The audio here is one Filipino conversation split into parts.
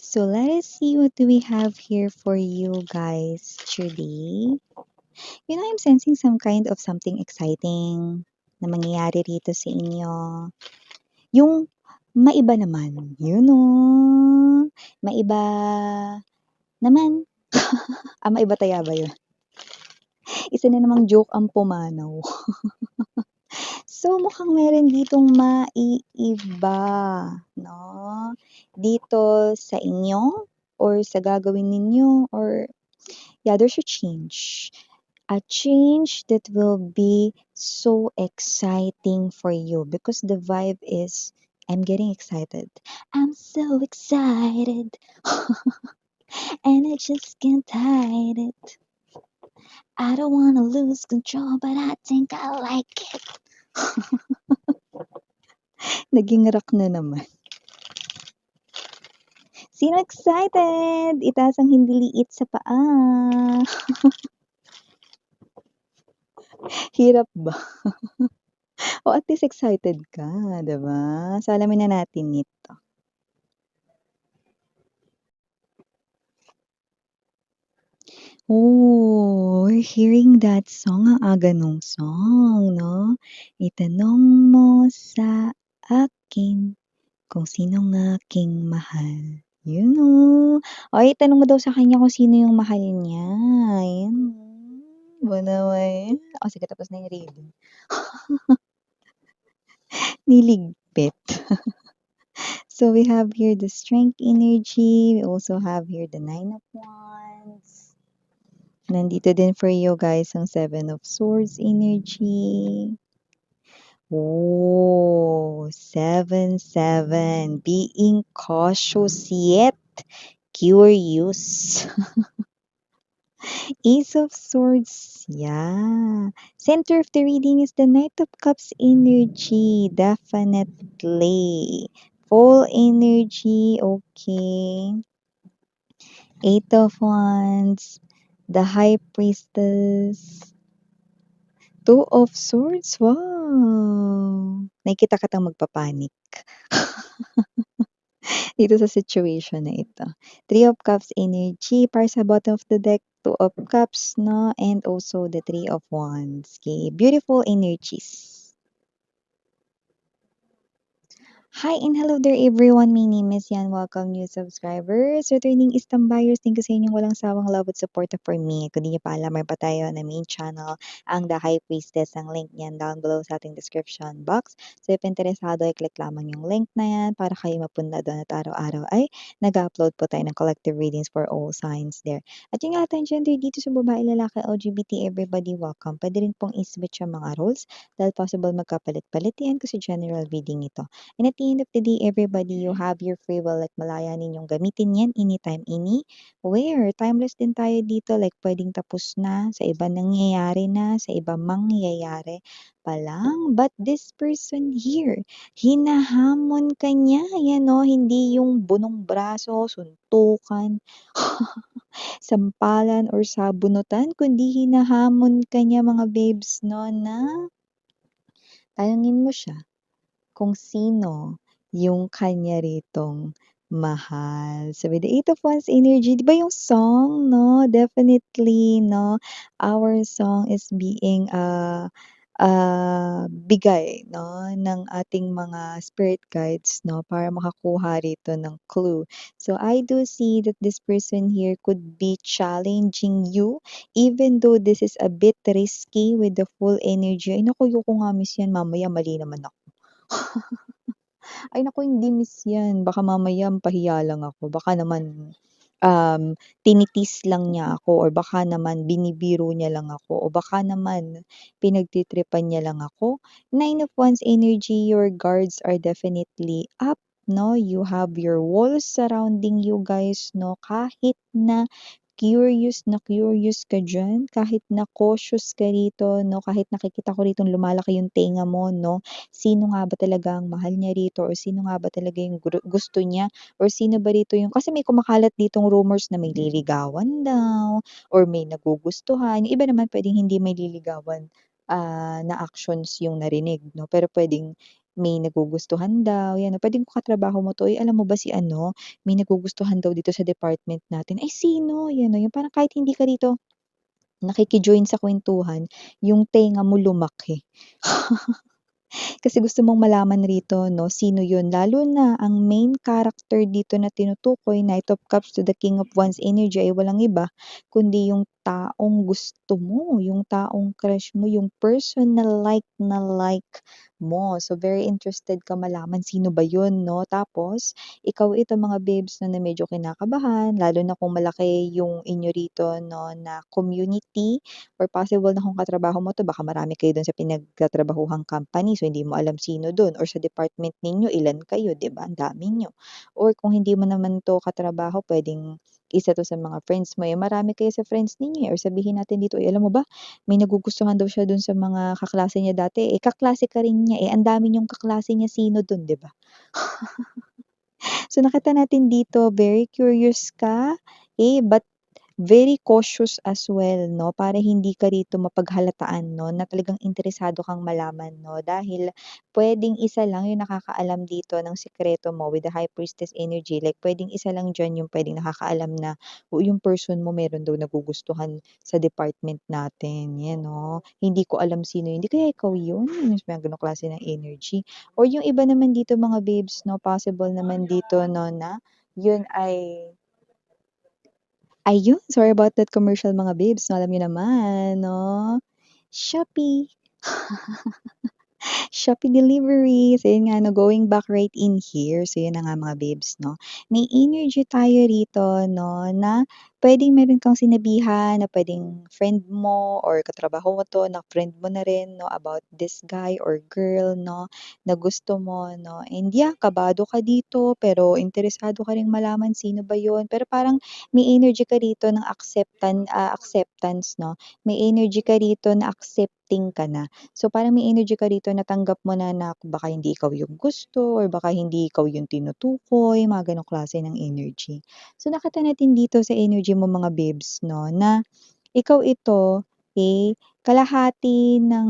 So let us see what do we have here for you guys today. I'm sensing some kind of something exciting na mangyayari rito sa inyo. Yung maiba naman, maiba naman. Maiba taya ba yun? Isa na namang joke ang pumanaw. So, mukhang meron ditong maiiba, no? Dito sa inyo or sa gagawin ninyo or yeah, there's a change. A change that will be so exciting for you because the vibe is I'm getting excited. I'm so excited and I just can't hide it. I don't wanna lose control, but I think I like it. Naging rock na naman. Sino excited? Itaas ang hindi liit sa paa. Hirap ba? O at least excited ka, 'di ba? So alamin na natin ito. Oh, we're hearing that song, ang aga nung song, 'no? Itanong mo sa akin kung sinong aking mahal. Yun, oh. O itanong mo daw sa kanya kung sino yung mahal niya. Yun, ba naman. O sige tapos na yung reading. Niligpit. So we have here the strength energy. We also have here the 9 of Wands. Nandito din for you guys ang 7 of Swords energy. Oh, 7-7. Being cautious yet curious. Ace of Swords. Yeah. Center of the reading is the Knight of Cups energy. Definitely. Full energy. Okay. 8 of Wands. The High Priestess. 2 of Swords. Wow. Nakikita kitang magpapanik. Dito sa situation na ito. 3 of Cups energy para sa bottom of the deck. 2 of Cups, no? And also the 3 of Wands. Okay, beautiful energies. Hi and hello there everyone. My name is Yan. Welcome new subscribers, returning Istam buyers. Thank you sa inyong walang sawang love at support for me. Kung di niyo pa alam, may pa tayo na main channel, ang The High Priestess. Ang link niyan down below sa ating description box. So if interesado, i-click lamang yung link na yan para kayo mapunta doon at araw-araw ay nag-upload po tayo ng collective readings for all signs there. At yung ating gender dito sa babae, lalaki, LGBT, everybody welcome. Pwede rin pong i-switch yung mga roles dahil possible magkapalit-palit yan kasi general reading ito. And at the end of the day, everybody, you have your free will. Like, malaya ninyong gamitin yan anytime, anywhere. Timeless din tayo dito. Like, pwedeng tapos na, sa iba nangyayari na, sa iba mangyayari pa lang. But this person here, hinahamon ka niya. Yan o, hindi yung bunong braso, suntukan, sampalan, or sabunutan, kundi hinahamon ka niya mga babes, no, na tanungin mo siya kung sino yung kanya ritong mahal. So with the 8 of Wands energy, di ba yung song, no? Definitely, no? Our song is being bigay, no? Ng ating mga spirit guides, no? Para makakuha rito ng clue. So I do see that this person here could be challenging you, even though this is a bit risky with the full energy. Ay naku, yuko nga miss yan, mamaya mali naman ako. Ay naku, hindi miss yan. Baka mamaya mapahiya lang ako. Baka naman, tinitis lang niya ako or baka naman binibiro niya lang ako o baka naman pinagtitripan niya lang ako. 9 of Wands energy, your guards are definitely up, no? You have your walls surrounding you guys, no? Kahit na curious ka diyan, kahit na cautious ka rito, no? Kahit nakikita ko rito lumalaki yung tenga mo, no? Sino nga ba talaga ang mahal niya rito or sino nga ba talaga yung gusto niya or sino ba rito yung kasi may kumakalat ditong rumors na may liligawan daw or may nagugustuhan. Yung iba naman puwedeng hindi may liligawan, na actions yung narinig, no? Pero puwedeng may nagugustuhan daw, 'yan, "Puwedeng katrabaho mo 'to, eh, alam mo ba si ano, may nagugustuhan daw dito sa department natin." "Ay sino?" 'Yan, yung parang kahit hindi ka rito nakiki-join sa kuwentuhan, yung tenga mo lumaki. Kasi gusto mong malaman rito 'no, sino yun, lalo na ang main character dito na tinutukoy, Knight of Cups to the King of Wands energy ay walang iba kundi yung taong gusto mo, yung taong crush mo, yung person na like mo. So, very interested ka malaman sino ba yun 'no. Tapos ikaw ito mga babes 'no, na medyo kinakabahan lalo na kung malaki yung inyo rito 'no, na community or possible na kung katrabaho mo 'to baka marami kayo dun sa pinagtatrabahuhang company, so hindi mo alam sino dun or sa department ninyo ilan kayo, 'di ba, ang dami niyo. Or kung hindi mo naman 'to katrabaho puwedeng isa 'to sa mga friends mo, eh, marami kayo sa friends ninyo, eh, or sabihin natin dito, "Uy, alam mo ba may nagugustuhan daw siya dun sa mga kaklase niya dati, eh, kaklase ka rin niya, eh, ang dami niyong kaklase niya, sino dun?" 'Di ba? So, nakita natin dito very curious ka, eh, but very cautious as well 'no, para hindi ka rito mapaghalataan 'no, na talagang interesado kang malaman 'no, dahil puwedeng isa lang yung nakakaalam dito ng sikreto mo with the High Priestess energy, like puwedeng isa lang diyan yung puwedeng nakakaalam na, o yung person mo meron daw nagugustuhan sa department natin, 'yan 'no. Hindi ko alam sino yun, 'di kaya ikaw yun? Yung mga gano'ng klase ng energy. Or yung iba naman dito mga babes 'no, possible naman dito 'no na yun ay ayun, sorry about that commercial mga babes 'no, alam niyo naman 'no, Shopee. Shopee delivery. So, yun nga 'no, going back right in here, so yun na nga mga babes 'no, may energy tayo rito 'no, na puwedeng meron kang sinabihan na puwedeng friend mo or katrabaho mo 'to na friend mo na rin 'no, about this guy or girl 'no, na gusto mo 'no. And yeah, kabado ka dito pero interesado ka ring malaman sino ba yun, pero parang may energy ka rito ng acceptance 'no, may energy ka rito na accepting ka na. So, parang may energy ka rito na tanggap mo na baka hindi ikaw yung gusto or baka hindi ikaw yung tinutukoy, mga gano'ng klase ng energy. So, nakita natin dito sa energy mo mga babes 'no, na ikaw ito, eh, kalahati ng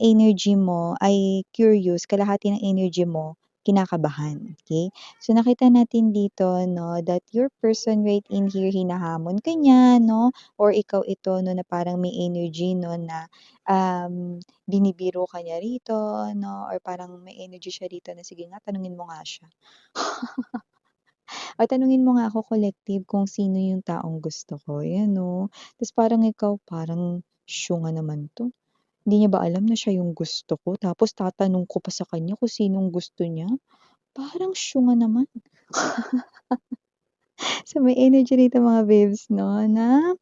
energy mo ay curious, kalahati ng energy mo kinakabahan, okey? So, nakita natin dito 'no, that your person right in here hinahamon ka niya 'no, or ikaw ito 'no, na parang may energy 'no, na, binibiro ka niya rito 'no, or parang may energy siya rito na, "Sige nga tanungin mo nga siya." Or tanungin mo nga ako collective kung sino yung taong gusto ko, ayan 'no. Ta's parang ikaw, parang siya nga naman 'to, hindi niya ba alam na siya yung gusto ko tapos tatanong ko pa sa kanya kung sinong gusto niya? Parang siya nga naman. So, may energy rito mga babes 'no, na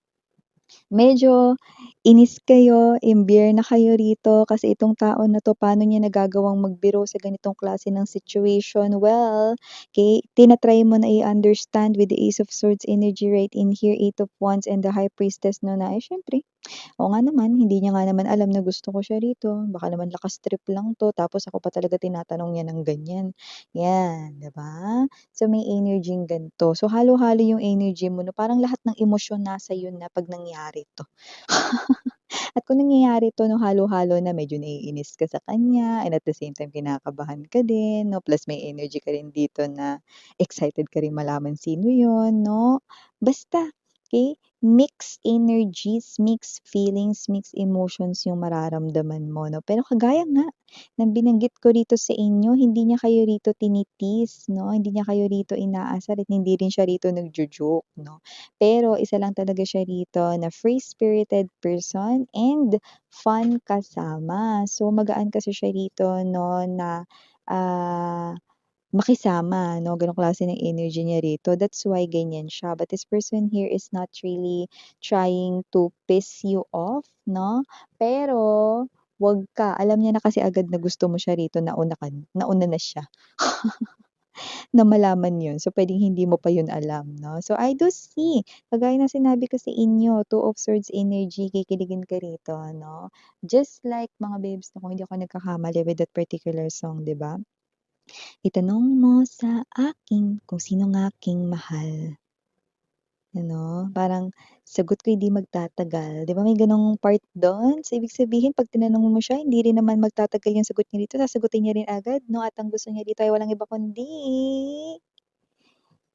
medyo inis kayo, imbyer na kayo rito kasi itong tao na 'to paano niya nagagawang magbiro sa ganitong klase ng situation. Well, tina-try mo na i-understand with the Ace of Swords energy right in here, Eight of Wands and the High Priestess 'no, na, siyempre oo nga naman, hindi niya nga naman alam na gusto ko siya rito. Baka naman lakas trip lang 'to tapos ako pa talaga tinatanong niya ng ganyan, 'yan, 'di ba? So, may energy-ng ganito. So, halo-halo yung energy mo 'no, parang lahat ng emosyon nasa 'yo na 'pag nangyari 'to. At kung nangyayari 'to 'no, halo-halo na medyo naiinis ka sa kanya and at the same time kinakabahan ka din 'no, plus may energy ka rin dito na excited ka rin malaman sino yun 'no. Basta, okey, mixed energies, mixed feelings, mixed emotions yung mararamdaman mo 'no. Pero kagaya nga ng binanggit ko rito sa inyo, hindi niya kayo rito tinitease 'no, hindi niya kayo rito inaasar at hindi rin siya rito nagjo-joke 'no. Pero isa lang talaga siya rito na free-spirited person and fun kasama. So, magaan kasi siya rito 'no na, ah, makisama 'no, gano'ng klase ng energy niya rito. That's why ganyan siya. But this person here is not really trying to piss you off 'no, pero 'wag ka, alam niya na kasi agad na gusto mo siya rito, nauna na siya. Na malaman yun. So, puwedeng hindi mo pa yun alam 'no. So, I do see, kagaya ng sinabi ko sa inyo, Two of Swords energy, kikiligin ka rito 'no. Just like mga babes 'no, kung hindi ako nagkakamali with that particular song, 'di ba? "Itanong mo sa akin kung sino ang aking mahal." Ano, parang sagot ko'y di magtatagal, 'di ba may gano'ng part do'n? So, ibig sabihin 'pag tinanong mo siya hindi rin naman magtatagal yung sagot niya dito, sasagutin niya rin agad 'no, at ang gusto niya dito ay walang iba kundi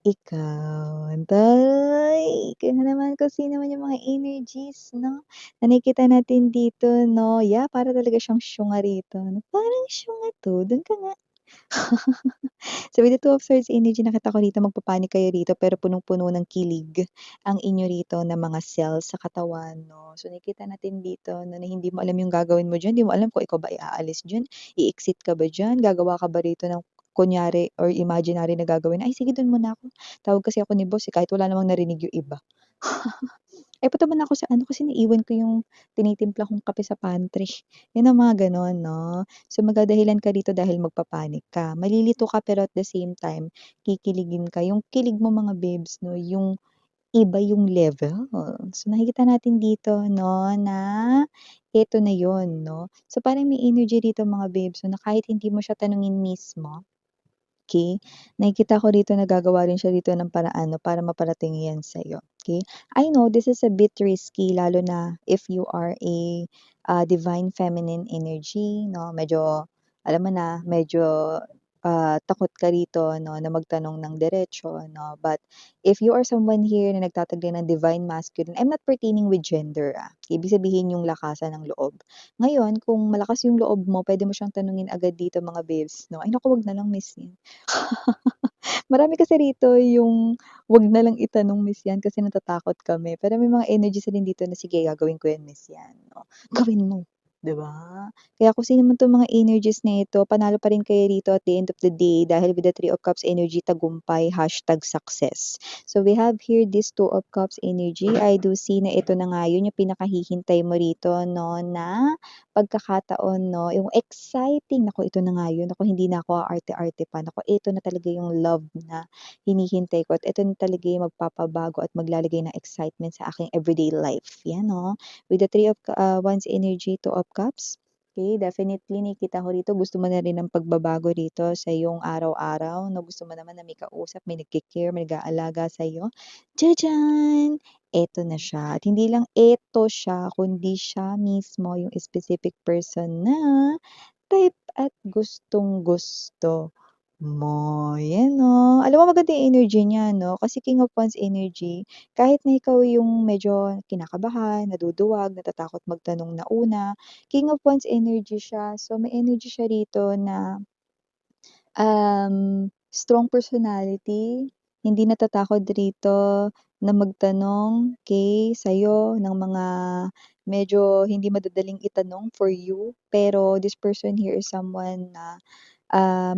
ikaw. Antay, ikaw na naman kung sino man yung mga energies 'no, na nakikita natin dito 'no, yeah, para talaga siyang syunga rito 'no, "Parang syunga 'to, do'n ka nga." So, with the Two of Swords energy nakita ko rito magpa-panic kayo rito pero punong-puno ng kilig ang inyo rito na mga cells sa katawan 'no. So, nakikita natin dito 'no na hindi mo alam yung gagawin mo diyan, hindi mo alam kung ikaw ba ay aalis diyan, i-exit ka ba diyan, gagawa ka ba rito ng kunyari or imaginary na gagawin, "Ay sige dun muna ako, tawag kasi ako ni boss, eh," kahit wala namang narinig yung iba. "Ay punta muna ako sa ano kasi naiwan ko yung tinitimpla kong kape sa pantry." Yun ang mga gano'n 'no. So, magdadahilan ka rito dahil magpa-panic ka. Malilito ka pero at the same time kikiligin ka. Yung kilig mo mga babes 'no, yung iba yung level. So, nakikita natin dito 'no na eto na yun 'no. So, parang may energy dito mga babes 'no na kahit hindi mo siya tanungin mismo, okey, nakikita ko rito na gagawa rin siya dito ng paraan 'no para maparating 'yan sa'yo, okey. I know this is a bit risky lalo na if you are a, divine feminine energy 'no, medyo alam mo na, medyo, takot ka rito 'no na magtanong ng diretso 'no. But if you are someone here na nagtataglay ng divine masculine, I'm not pertaining with gender, ibig sabihin yung lakasan ng loob. Ngayon kung malakas yung loob mo, puwede mo siyang tanungin agad dito mga babes 'no, "Ay naku, wag na lang miss." Marami kasi rito yung wag na lang itanong miss yan kasi natatakot kami. Pero may mga energies rin dito na, "Sige gagawin ko yan miss yan." Oh, gawin mo, 'di ba? Kaya kung sino man 'tong mga energies na ito, panalo pa rin kayo rito at the end of the day dahil with the Three of Cups energy, tagumpay, #success. So we have here this Two of Cups energy. I do see na ito na nga yun yung pinakahihintay mo rito 'no, na pagkakataon 'no, yung exciting, naku ito na nga yun, naku hindi na ako aarte-arte pa, naku ito na talaga yung love na hinihintay ko at ito na talaga yung magpapabago at maglalagay ng excitement sa aking everyday life, 'yan 'no. With the Three of Wands energy, Two of Cups, okay definitely nakikita ko rito gusto mo na rin ng pagbabago rito sa iyong araw-araw 'no, gusto mo naman na may kausap, may nagke-care, may nag-aalaga sa'yo. Diyan! Eto na siya at hindi lang eto siya kundi siya mismo yung specific person na type at gustong-gusto mo, 'yan 'no. Alam mo maganda yung energy niya 'no, kasi King of Wands energy, kahit na ikaw yung medyo kinakabahan, naduduwag, natatakot magtanong na una, King of Wands energy siya. So, may energy siya rito na strong personality, hindi natatakot rito na magtanong, okey, sa'yo ng mga medyo hindi madadaling itanong for you. Pero this person here is someone na,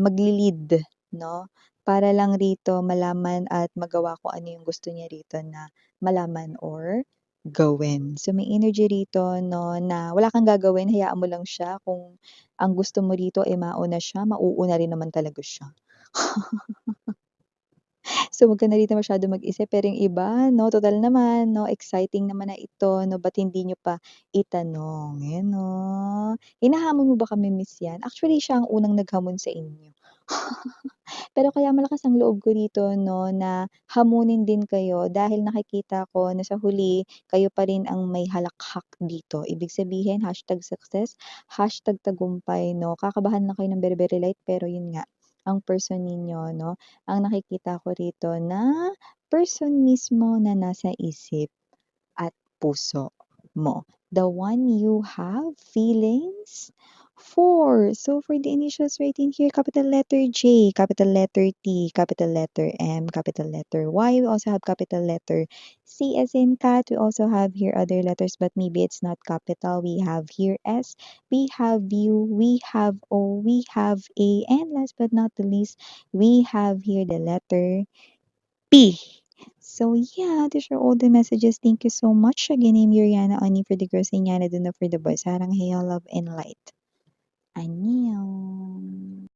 magle-lead 'no, para lang rito malaman at magawa kung ano yung gusto niya rito na malaman or gawin. So, may energy rito 'no na wala kang gagawin, hayaan mo lang siya kung ang gusto mo rito, ay mauna siya, mauuna rin naman talaga siya. So, wag ka na rito masyadong mag-isip, pero yung iba 'no, total naman 'no, exciting naman na ito 'no, ba't hindi niyo pa itanong, ayan 'no. Hinahamon mo ba kami miss yan? Actually, siya ang unang naghamon sa inyo. Pero kaya malakas ang loob ko dito 'no, na hamunin din kayo dahil nakikita ko na sa huli kayo pa rin ang may halakhak dito. Ibig sabihin #success, #tagumpay 'no. Kakabahan lang kayo ng very, very light pero yun nga, ang person ninyo 'no, ang nakikita ko rito na person mismo na nasa isip at puso mo. The one you have feelings for. So for the initials right in here, capital letter J, capital letter T, capital letter M, capital letter Y. We also have capital letter C as in cat. We also have here other letters, but maybe it's not capital. We have here S, we have U, we have O, we have A, and last but not the least, we have here the letter P. So yeah, these are all the messages. Thank you so much. Again, I'm Yuriana Ani for the girls and Yana Duna for the boys. Sarang hail, love, and light. Annyeong.